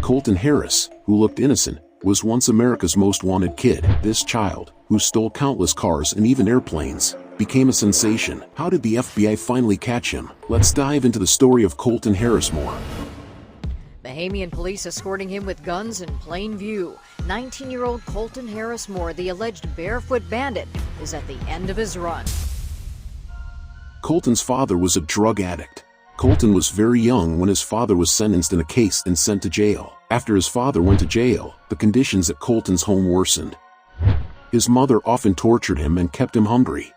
Colton Harris, who looked innocent, was once America's most wanted kid. This child, who stole countless cars and even airplanes, became a sensation. How did the FBI finally catch him? Let's dive into the story of Colton Harris more. Bahamian police escorting him with guns in plain view. 19-year-old Colton Harris Moore, the alleged Barefoot Bandit, is at the end of his run. Colton's father was a drug addict. Colton was very young when his father was sentenced in a case and sent to jail. After his father went to jail, the conditions at Colton's home worsened. His mother often tortured him and kept him hungry.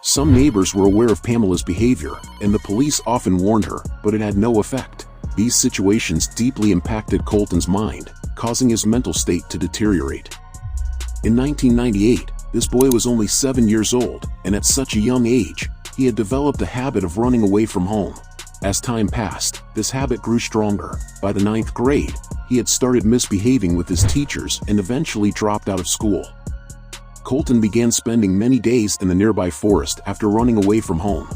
Some neighbors were aware of Pamela's behavior, and the police often warned her, but it had no effect. These situations deeply impacted Colton's mind, causing his mental state to deteriorate. In 1998, this boy was only 7 years old, and at such a young age, he had developed a habit of running away from home. As time passed, this habit grew stronger. By the 9th grade, he had started misbehaving with his teachers and eventually dropped out of school. Colton began spending many days in the nearby forest after running away from home.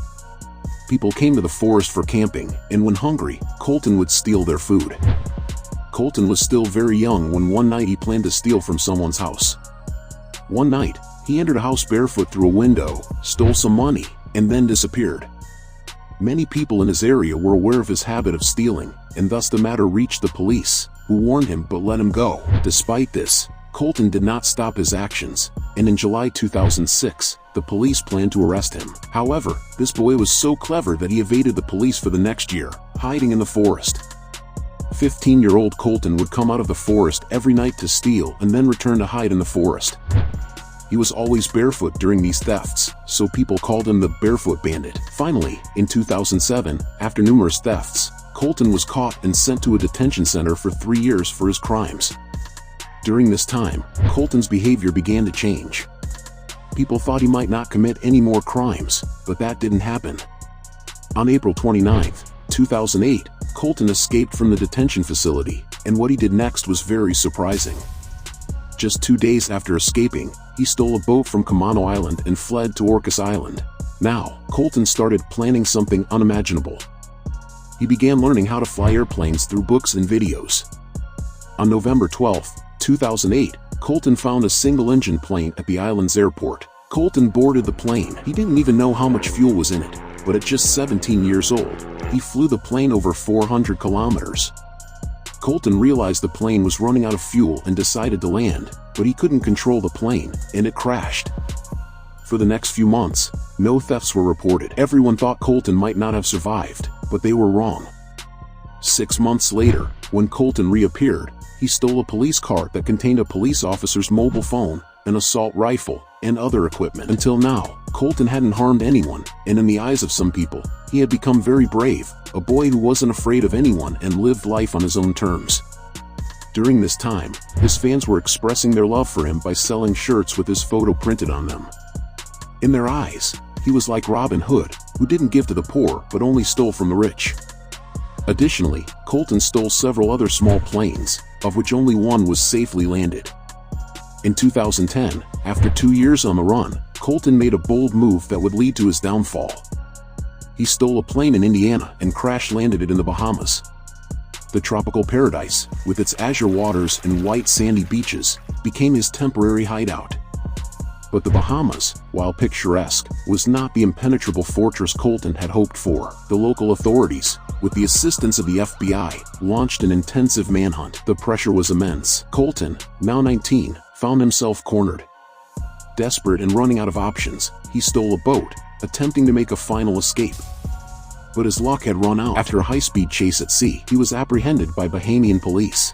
People came to the forest for camping, and when hungry, Colton would steal their food. Colton was still very young when one night he planned to steal from someone's house. One night, he entered a house barefoot through a window, stole some money, and then disappeared. Many people in his area were aware of his habit of stealing, and thus the matter reached the police, who warned him but let him go. Despite this, Colton did not stop his actions, and in July 2006, the police planned to arrest him. However, this boy was so clever that he evaded the police for the next year, hiding in the forest. 15-year-old Colton would come out of the forest every night to steal and then return to hide in the forest. He was always barefoot during these thefts, so people called him the Barefoot Bandit. Finally, in 2007, after numerous thefts, Colton was caught and sent to a detention center for 3 years for his crimes. During this time, Colton's behavior began to change. People thought he might not commit any more crimes, but that didn't happen. On April 29, 2008, Colton escaped from the detention facility, and what he did next was very surprising. Just 2 days after escaping, he stole a boat from Kamano Island and fled to Orcas Island. Now, Colton started planning something unimaginable. He began learning how to fly airplanes through books and videos. On November 12, 2008, Colton found a single-engine plane at the island's airport. Colton boarded the plane. He didn't even know how much fuel was in it, but at just 17 years old, he flew the plane over 400 kilometers. Colton realized the plane was running out of fuel and decided to land, but he couldn't control the plane, and it crashed. For the next few months, no thefts were reported. Everyone thought Colton might not have survived, but they were wrong. 6 months later, when Colton reappeared, he stole a police car that contained a police officer's mobile phone, an assault rifle, and other equipment. Until now, Colton hadn't harmed anyone, and in the eyes of some people, he had become very brave, a boy who wasn't afraid of anyone and lived life on his own terms. During this time, his fans were expressing their love for him by selling shirts with his photo printed on them. In their eyes, he was like Robin Hood, who didn't give to the poor but only stole from the rich. Additionally, Colton stole several other small planes, of which only one was safely landed. In 2010, after 2 years on the run, Colton made a bold move that would lead to his downfall. He stole a plane in Indiana and crash-landed it in the Bahamas. The tropical paradise, with its azure waters and white sandy beaches, became his temporary hideout. But the Bahamas, while picturesque, was not the impenetrable fortress Colton had hoped for. The local authorities, with the assistance of the FBI, launched an intensive manhunt. The pressure was immense. Colton, now 19, found himself cornered. Desperate and running out of options, he stole a boat, attempting to make a final escape. But his luck had run out. After a high-speed chase at sea, he was apprehended by Bahamian police.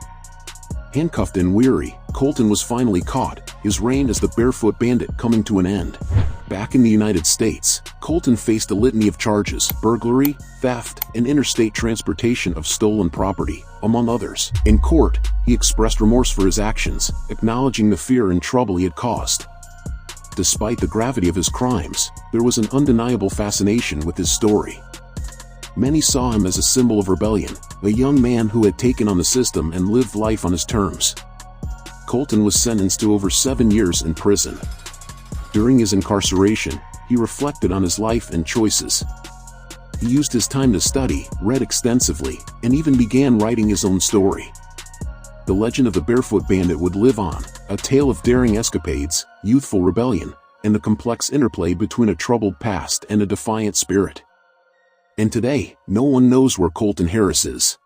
Handcuffed and weary, Colton was finally caught, his reign as the Barefoot Bandit coming to an end. Back in the United States, Colton faced a litany of charges: burglary, theft, and interstate transportation of stolen property, among others. In court, he expressed remorse for his actions, acknowledging the fear and trouble he had caused. Despite the gravity of his crimes, there was an undeniable fascination with his story. Many saw him as a symbol of rebellion, a young man who had taken on the system and lived life on his terms. Colton was sentenced to over 7 years in prison. During his incarceration, he reflected on his life and choices. He used his time to study, read extensively, and even began writing his own story. the legend of the Barefoot Bandit would live on, a tale of daring escapades, youthful rebellion, and the complex interplay between a troubled past and a defiant spirit. And today, no one knows where Colton Harris is.